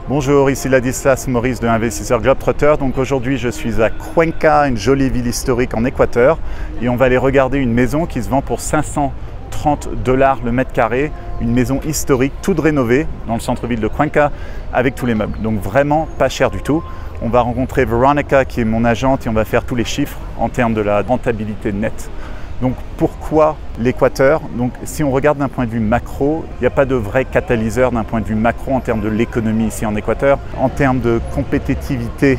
Bonjour, ici Ladislas Maurice de Investisseur Globetrotter. Donc aujourd'hui je suis à Cuenca, une jolie ville historique en Équateur, et on va aller regarder une maison qui se vend pour 530 $ le mètre carré, une maison historique toute rénovée dans le centre-ville de Cuenca avec tous les meubles. Donc vraiment pas cher du tout. On va rencontrer Veronica qui est mon agente et on va faire tous les chiffres en termes de la rentabilité nette. Donc pourquoi l'Équateur? Donc si on regarde d'un point de vue macro, il n'y a pas de vrai catalyseur d'un point de vue macro en termes de l'économie ici en Équateur. En termes de compétitivité,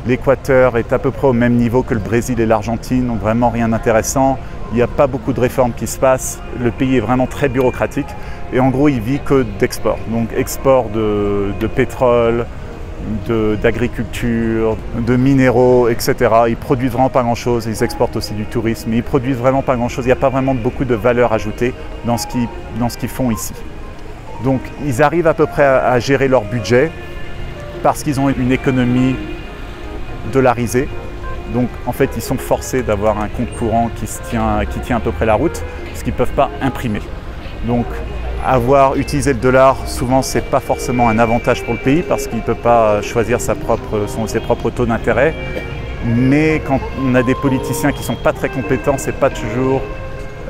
l'Équateur est à peu près au même niveau que le Brésil et l'Argentine, donc vraiment rien d'intéressant. Il n'y a pas beaucoup de réformes qui se passent, le pays est vraiment très bureaucratique et en gros il vit que d'export. Donc export de pétrole, d'agriculture, de minéraux, etc. Ils produisent vraiment pas grand-chose, ils exportent aussi du tourisme, mais ils produisent vraiment pas grand-chose. Il n'y a pas vraiment beaucoup de valeur ajoutée dans ce qu'ils font ici. Donc ils arrivent à peu près à gérer leur budget parce qu'ils ont une économie dollarisée. Donc en fait ils sont forcés d'avoir un compte courant qui tient à peu près la route, parce qu'ils ne peuvent pas imprimer. Donc utiliser le dollar, souvent c'est pas forcément un avantage pour le pays parce qu'il ne peut pas choisir ses propres taux d'intérêt. Mais quand on a des politiciens qui ne sont pas très compétents, c'est pas toujours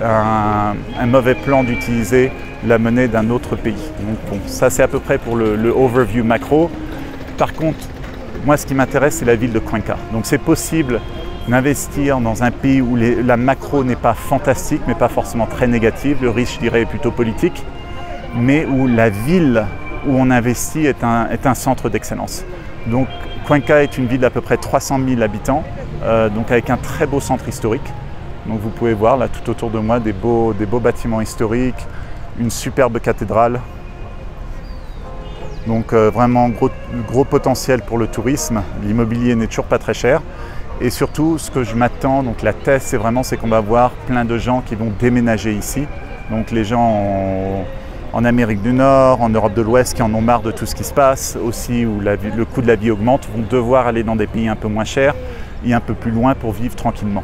un mauvais plan d'utiliser la monnaie d'un autre pays. Donc bon, ça c'est à peu près pour le overview macro. Par contre, moi ce qui m'intéresse c'est la ville de Cuenca. Donc c'est possible d'investir dans un pays où la macro n'est pas fantastique, mais pas forcément très négative. Le risque, je dirais, est plutôt politique, mais où la ville où on investit est un centre d'excellence. Donc Cuenca est une ville d'à peu près 300 000 habitants, donc avec un très beau centre historique. Donc vous pouvez voir là tout autour de moi des beaux bâtiments historiques, une superbe cathédrale. Donc vraiment gros potentiel pour le tourisme. L'immobilier n'est toujours pas très cher. Et surtout, ce que je m'attends, donc la thèse, c'est qu'on va voir plein de gens qui vont déménager ici. Donc les gens en Amérique du Nord, en Europe de l'Ouest, qui en ont marre de tout ce qui se passe, aussi où le coût de la vie augmente, vont devoir aller dans des pays un peu moins chers et un peu plus loin pour vivre tranquillement.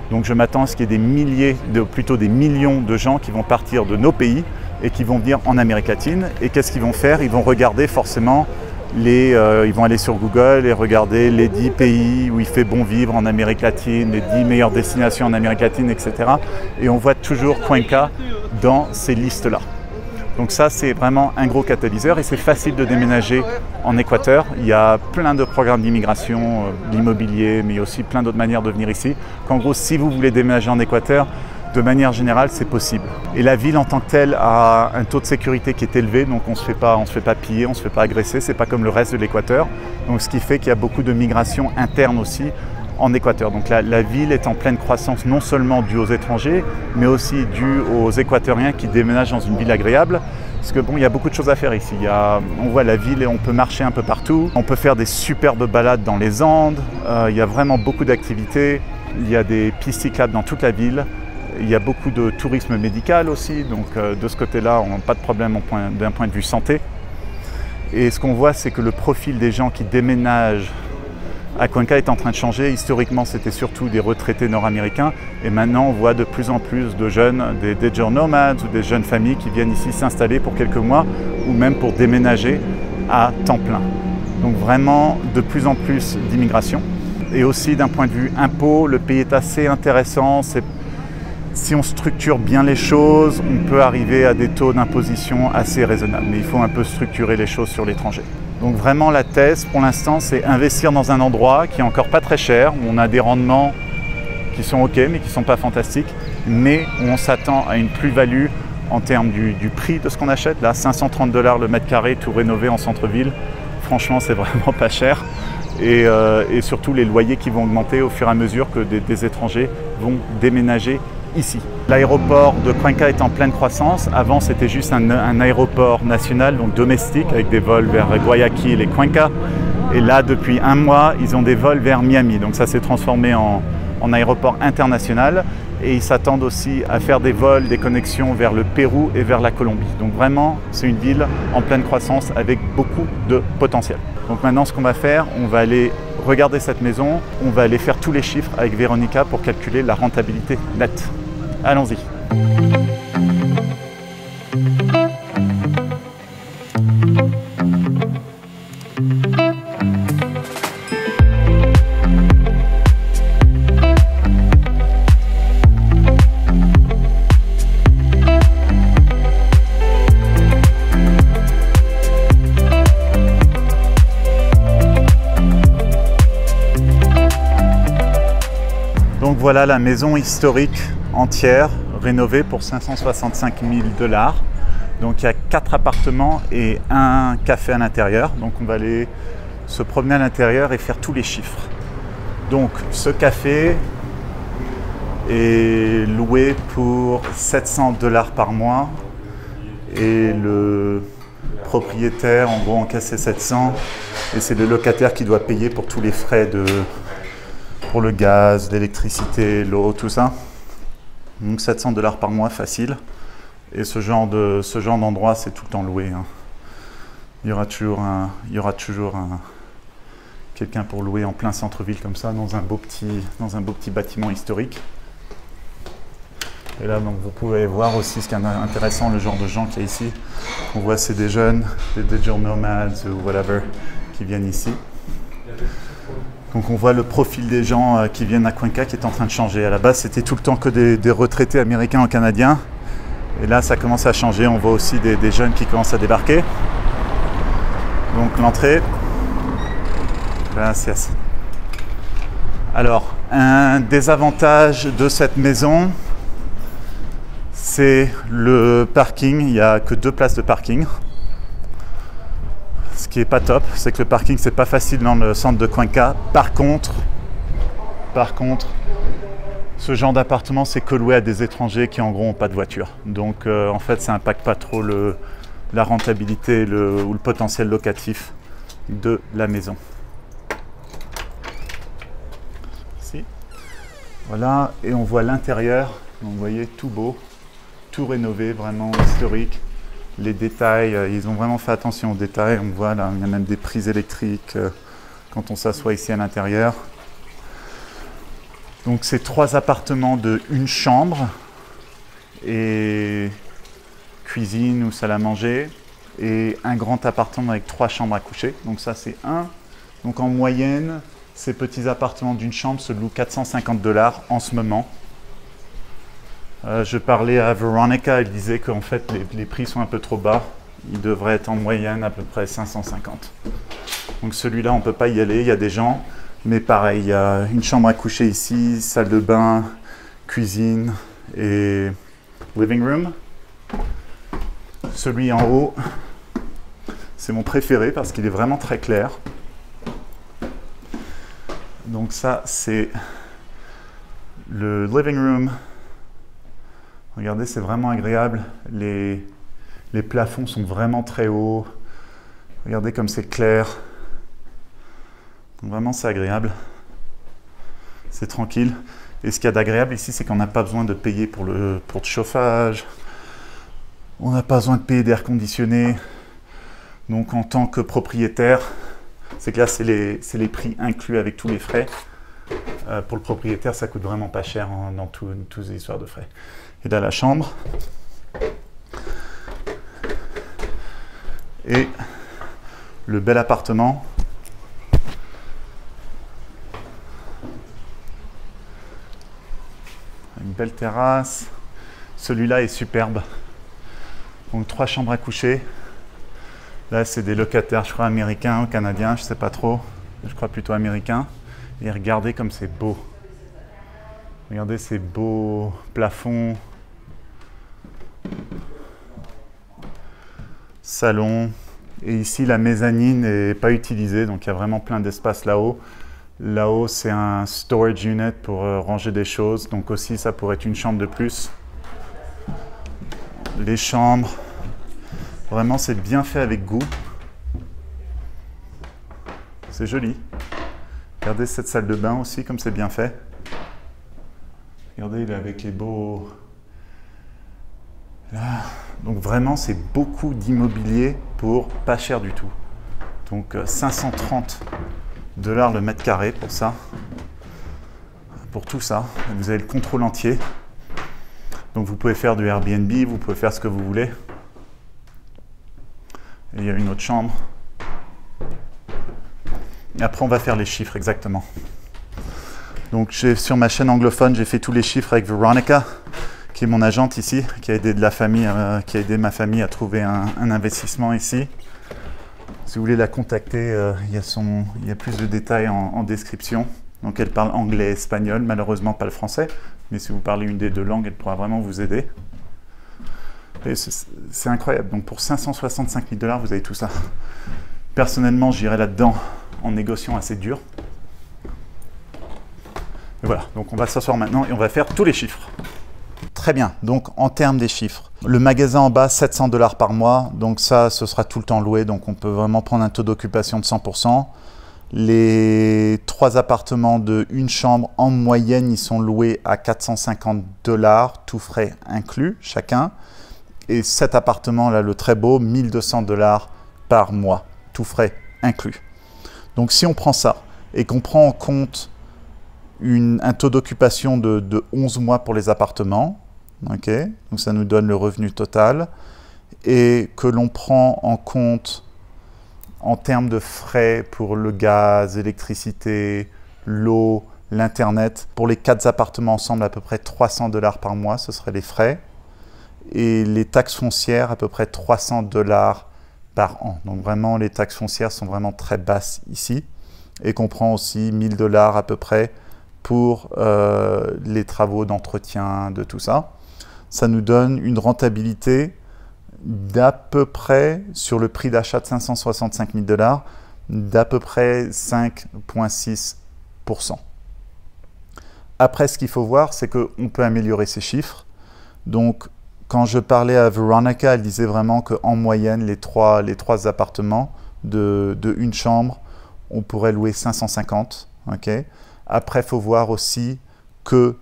Donc je m'attends à ce qu'il y ait plutôt des millions de gens qui vont partir de nos pays et qui vont venir en Amérique latine. Et qu'est-ce qu'ils vont faire? Ils vont regarder forcément ils vont aller sur Google et regarder les 10 pays où il fait bon vivre en Amérique latine, les 10 meilleures destinations en Amérique latine, etc. Et on voit toujours Cuenca dans ces listes-là. Donc ça, c'est vraiment un gros catalyseur et c'est facile de déménager en Équateur. Il y a plein de programmes d'immigration, l'immobilier, mais aussi plein d'autres manières de venir ici. Qu'en gros, si vous voulez déménager en Équateur, de manière générale, c'est possible. Et la ville en tant que telle a un taux de sécurité qui est élevé, donc on ne se fait pas piller, on ne se fait pas agresser, c'est pas comme le reste de l'Équateur. Donc ce qui fait qu'il y a beaucoup de migration interne aussi en Équateur. Donc la ville est en pleine croissance, non seulement due aux étrangers, mais aussi due aux Équatoriens qui déménagent dans une ville agréable. Parce que bon, il y a beaucoup de choses à faire ici. On voit la ville et on peut marcher un peu partout. On peut faire des superbes balades dans les Andes. Il y a vraiment beaucoup d'activités. Il y a des pistes cyclables dans toute la ville. Il y a beaucoup de tourisme médical aussi, donc de ce côté-là, on n'a pas de problème d'un point de vue santé. Et ce qu'on voit, c'est que le profil des gens qui déménagent à Cuenca est en train de changer. Historiquement, c'était surtout des retraités nord-américains. Et maintenant, on voit de plus en plus de jeunes, des digital nomades ou des jeunes familles qui viennent ici s'installer pour quelques mois ou même pour déménager à temps plein. Donc vraiment, de plus en plus d'immigration. Et aussi d'un point de vue impôt, le pays est assez intéressant. Si on structure bien les choses, on peut arriver à des taux d'imposition assez raisonnables. Mais il faut un peu structurer les choses sur l'étranger. Donc vraiment la thèse pour l'instant, c'est investir dans un endroit qui est encore pas très cher, où on a des rendements qui sont ok mais qui ne sont pas fantastiques, mais où on s'attend à une plus-value en termes du prix de ce qu'on achète. Là, 530 $ le mètre carré, tout rénové en centre-ville. Franchement, c'est vraiment pas cher. Et surtout les loyers qui vont augmenter au fur et à mesure que des étrangers vont déménager ici. L'aéroport de Cuenca est en pleine croissance. Avant, c'était juste un aéroport national, donc domestique, avec des vols vers Guayaquil et Cuenca. Et là, depuis un mois, ils ont des vols vers Miami. Donc ça s'est transformé en aéroport international. Et ils s'attendent aussi à faire des vols, des connexions vers le Pérou et vers la Colombie. Donc vraiment, c'est une ville en pleine croissance avec beaucoup de potentiel. Donc maintenant, ce qu'on va faire, on va aller regarder cette maison. On va aller faire tous les chiffres avec Veronica pour calculer la rentabilité nette. Allons-y. voilà la maison historique entière, rénovée pour 565 000 $. Donc il y a 4 appartements et un café à l'intérieur. Donc on va aller se promener à l'intérieur et faire tous les chiffres. Donc ce café est loué pour 700 $ par mois et le propriétaire en gros encaisse 700 et c'est le locataire qui doit payer pour tous les frais pour le gaz, l'électricité, l'eau, tout ça. Donc 700 $ par mois facile. Et ce genre d'endroit, c'est tout le temps loué. Hein. Il y aura toujours quelqu'un pour louer en plein centre-ville comme ça, dans un beau petit bâtiment historique. Et là, donc, vous pouvez voir aussi ce qui est intéressant, le genre de gens qu'il y a ici. On voit, c'est des jeunes, des digital nomades ou whatever, qui viennent ici. Donc on voit le profil des gens qui viennent à Cuenca qui est en train de changer. À la base, c'était tout le temps que des retraités américains ou canadiens. Et là, ça commence à changer. On voit aussi des jeunes qui commencent à débarquer. Donc l'entrée. Gracias. Alors, un des avantages de cette maison, c'est le parking. Il n'y a que 2 places de parking. Ce qui n'est pas top, c'est que le parking, c'est pas facile dans le centre de Cuenca. Par contre, ce genre d'appartement, c'est que loué à des étrangers qui en gros n'ont pas de voiture. Donc en fait, ça n'impacte pas trop la rentabilité ou le potentiel locatif de la maison. Ici. Voilà, et on voit l'intérieur. Donc vous voyez, tout beau, tout rénové, vraiment historique. Les détails, ils ont vraiment fait attention aux détails. On voit là, il y a même des prises électriques quand on s'assoit ici à l'intérieur. Donc c'est 3 appartements de 1 chambre et cuisine ou salle à manger et un grand appartement avec 3 chambres à coucher. Donc ça c'est 1. Donc en moyenne, ces petits appartements d'une chambre se louent 450 $ en ce moment. Je parlais à Veronica, elle disait qu'en fait les prix sont un peu trop bas. Ils devraient être en moyenne à peu près 550. Donc celui-là, on ne peut pas y aller, il y a des gens. Mais pareil, il y a une chambre à coucher ici, salle de bain, cuisine et living room. Celui en haut, c'est mon préféré parce qu'il est vraiment très clair. Donc ça, c'est le living room. Regardez, c'est vraiment agréable. Les plafonds sont vraiment très hauts. Regardez comme c'est clair. Donc vraiment, c'est agréable. C'est tranquille. Et ce qu'il y a d'agréable ici, c'est qu'on n'a pas besoin de payer pour le chauffage. On n'a pas besoin de payer d'air conditionné. Donc en tant que propriétaire, c'est que là, c'est les prix inclus avec tous les frais. Pour le propriétaire, ça coûte vraiment pas cher dans toutes les histoires de frais. Et là, la chambre. Et le bel appartement. Une belle terrasse. Celui-là est superbe. Donc 3 chambres à coucher. Là, c'est des locataires, je crois, américains ou canadiens, je ne sais pas trop. Je crois plutôt américains. Et regardez comme c'est beau. Regardez ces beaux plafonds. Salon. Et ici, la mezzanine n'est pas utilisée, donc il y a vraiment plein d'espace là-haut. Là-haut, c'est un storage unit pour ranger des choses. Donc aussi, ça pourrait être une chambre de plus. Les chambres. Vraiment, c'est bien fait avec goût. C'est joli. Regardez cette salle de bain aussi, comme c'est bien fait. Regardez, il est avec les beaux... Là. Donc vraiment, c'est beaucoup d'immobilier pour pas cher du tout. Donc 530 $ le mètre carré pour ça. Pour tout ça. Vous avez le contrôle entier. Donc vous pouvez faire du Airbnb, vous pouvez faire ce que vous voulez. Et il y a une autre chambre. Et après, on va faire les chiffres exactement. Donc sur ma chaîne anglophone, j'ai fait tous les chiffres avec Veronica, qui est mon agente ici, qui a aidé ma famille à trouver un investissement ici. Si vous voulez la contacter, il y a plus de détails en description. Donc elle parle anglais et espagnol, malheureusement pas le français, mais si vous parlez une des deux langues, elle pourra vraiment vous aider. Et c'est incroyable. Donc pour 565 000 $, vous avez tout ça. Personnellement, j'irai là-dedans en négociant assez dur. Et voilà, donc on va s'asseoir maintenant et on va faire tous les chiffres. Très bien, donc en termes des chiffres, le magasin en bas, 700 $ par mois, donc ça, ce sera tout le temps loué, donc on peut vraiment prendre un taux d'occupation de 100%. Les 3 appartements de une chambre, en moyenne, ils sont loués à 450 $, tout frais inclus, chacun. Et cet appartement, là, le très beau, 1200 $ par mois, tout frais inclus. Donc si on prend ça et qu'on prend en compte un taux d'occupation de 11 mois pour les appartements, okay, donc ça nous donne le revenu total, et que l'on prend en compte en termes de frais pour le gaz, l'électricité, l'eau, l'internet, pour les 4 appartements ensemble, à peu près 300 $ par mois, ce seraient les frais, et les taxes foncières, à peu près 300 $ par an. Donc vraiment, les taxes foncières sont vraiment très basses ici, et qu'on prend aussi 1000 $ à peu près pour les travaux d'entretien, de tout ça. Ça nous donne une rentabilité d'à peu près, sur le prix d'achat de 565 000 $, d'à peu près 5,6%. Après, ce qu'il faut voir, c'est qu'on peut améliorer ces chiffres. Donc, quand je parlais à Veronica, elle disait vraiment qu'en moyenne, les trois appartements de une chambre, on pourrait louer 550. Okay. Après, il faut voir aussi que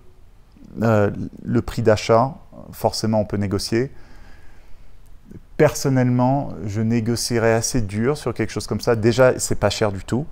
le prix d'achat, forcément, on peut négocier. Personnellement, je négocierais assez dur sur quelque chose comme ça. Déjà, c'est pas cher du tout,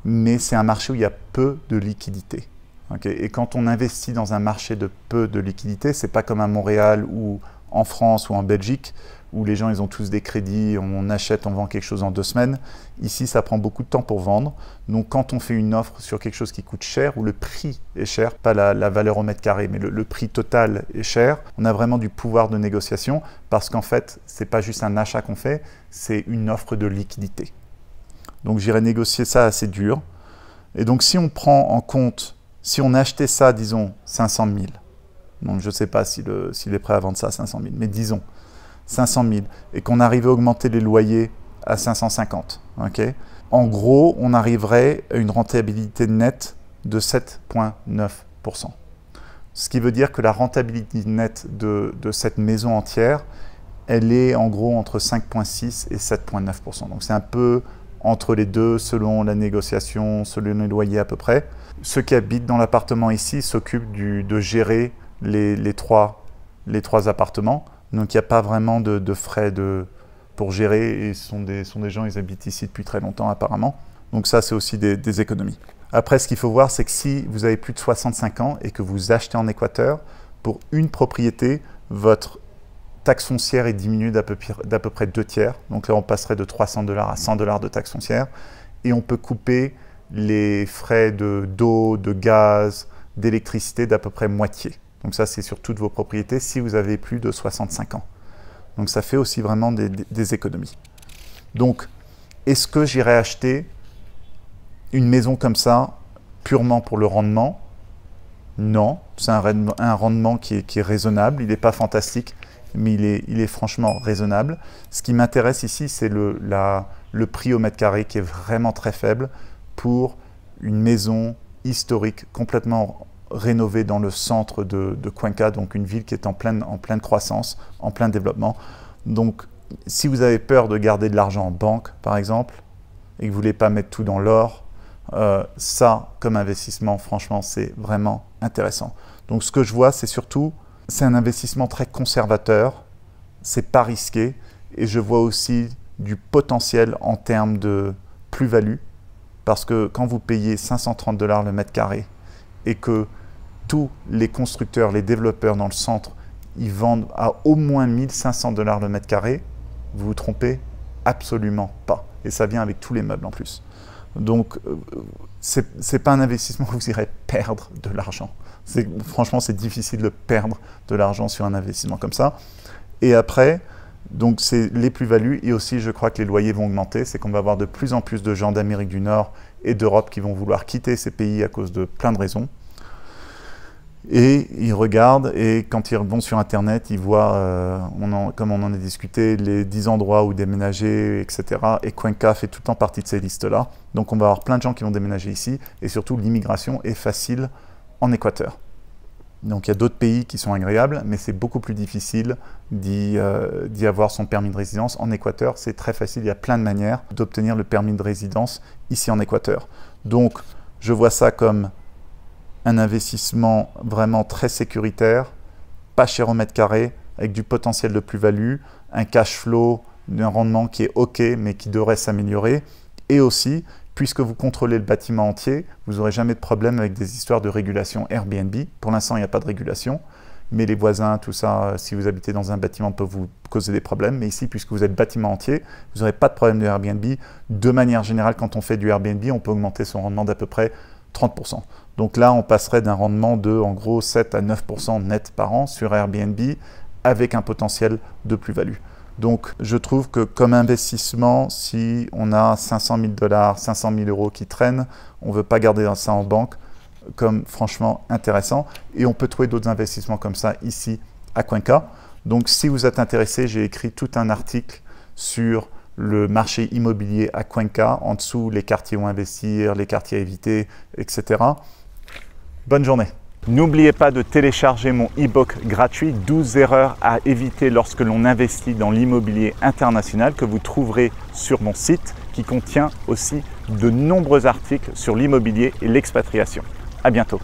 mais c'est un marché où il y a peu de liquidité. Okay. Et quand on investit dans un marché de peu de liquidité, c'est pas comme à Montréal ou en France ou en Belgique, où les gens ils ont tous des crédits, on achète, on vend quelque chose en 2 semaines. Ici, ça prend beaucoup de temps pour vendre. Donc, quand on fait une offre sur quelque chose qui coûte cher, où le prix est cher, pas la valeur au mètre carré, mais le prix total est cher, on a vraiment du pouvoir de négociation parce qu'en fait, ce n'est pas juste un achat qu'on fait, c'est une offre de liquidité. Donc, j'irai négocier ça assez dur. Et donc, si on prend en compte, si on achetait ça, disons, 500 000, donc je ne sais pas s'il est prêt à vendre ça à 500 000, mais disons 500 000, et qu'on arrivait à augmenter les loyers à 550. Okay. En gros, on arriverait à une rentabilité nette de 7,9%. Ce qui veut dire que la rentabilité nette de cette maison entière, elle est en gros entre 5,6 et 7,9%. Donc c'est un peu entre les deux selon la négociation, selon les loyers à peu près. Ceux qui habitent dans l'appartement ici s'occupent de gérer les trois appartements. Donc il n'y a pas vraiment de frais pour gérer, et ce sont des gens, ils habitent ici depuis très longtemps apparemment. Donc ça, c'est aussi des économies. Après, ce qu'il faut voir, c'est que si vous avez plus de 65 ans et que vous achetez en Équateur, pour une propriété, votre taxe foncière est diminuée d'à peu près 2 tiers. Donc là, on passerait de 300 $ à 100 $ de taxe foncière. Et on peut couper les frais d'eau, de gaz, d'électricité d'à peu près moitié. Donc ça, c'est sur toutes vos propriétés si vous avez plus de 65 ans. Donc ça fait aussi vraiment des économies. Donc, est-ce que j'irai acheter une maison comme ça purement pour le rendement? Non, c'est un rendement qui est raisonnable. Il n'est pas fantastique, mais il est franchement raisonnable. Ce qui m'intéresse ici, c'est le prix au mètre carré qui est vraiment très faible pour une maison historique complètement rénové dans le centre de Cuenca, donc une ville qui est en pleine croissance, en plein développement. Donc, si vous avez peur de garder de l'argent en banque, par exemple, et que vous ne voulez pas mettre tout dans l'or, ça, comme investissement, franchement, c'est vraiment intéressant. Donc, ce que je vois, c'est surtout, c'est un investissement très conservateur, c'est pas risqué, et je vois aussi du potentiel en termes de plus-value, parce que quand vous payez 530 $ le mètre carré, et que tous les constructeurs, les développeurs dans le centre, ils vendent à au moins 1500 $ le mètre carré, vous vous trompez absolument pas. Et ça vient avec tous les meubles en plus. Donc, c'est pas un investissement où vous irez perdre de l'argent. Franchement, c'est difficile de perdre de l'argent sur un investissement comme ça. Et après, Donc c'est les plus-values et aussi je crois que les loyers vont augmenter, c'est qu'on va avoir de plus en plus de gens d'Amérique du Nord et d'Europe qui vont vouloir quitter ces pays à cause de plein de raisons. Et ils regardent et quand ils vont sur Internet, ils voient, comme on en a discuté, les 10 endroits où déménager, etc. Et Cuenca fait tout le temps partie de ces listes-là. Donc on va avoir plein de gens qui vont déménager ici et surtout l'immigration est facile en Équateur. Donc il y a d'autres pays qui sont agréables, mais c'est beaucoup plus difficile d'y avoir son permis de résidence. En Équateur, c'est très facile, il y a plein de manières d'obtenir le permis de résidence ici en Équateur. Donc je vois ça comme un investissement vraiment très sécuritaire, pas cher au mètre carré, avec du potentiel de plus-value, un cash flow, un rendement qui est OK, mais qui devrait s'améliorer. Et aussi, puisque vous contrôlez le bâtiment entier, vous n'aurez jamais de problème avec des histoires de régulation Airbnb. Pour l'instant, il n'y a pas de régulation, mais les voisins, tout ça, si vous habitez dans un bâtiment, peut vous causer des problèmes. Mais ici, puisque vous êtes bâtiment entier, vous n'aurez pas de problème de Airbnb. De manière générale, quand on fait du Airbnb, on peut augmenter son rendement d'à peu près 30%. Donc là, on passerait d'un rendement de, en gros, 7 à 9% net par an sur Airbnb avec un potentiel de plus-value. Donc, je trouve que comme investissement, si on a 500 000 $, 500 000 € qui traînent, on ne veut pas garder ça en banque comme franchement intéressant. Et on peut trouver d'autres investissements comme ça ici à Cuenca. Donc, si vous êtes intéressé, j'ai écrit tout un article sur le marché immobilier à Cuenca, en dessous les quartiers où investir, les quartiers à éviter, etc. Bonne journée. N'oubliez pas de télécharger mon e-book gratuit 12 erreurs à éviter lorsque l'on investit dans l'immobilier international que vous trouverez sur mon site qui contient aussi de nombreux articles sur l'immobilier et l'expatriation. À bientôt.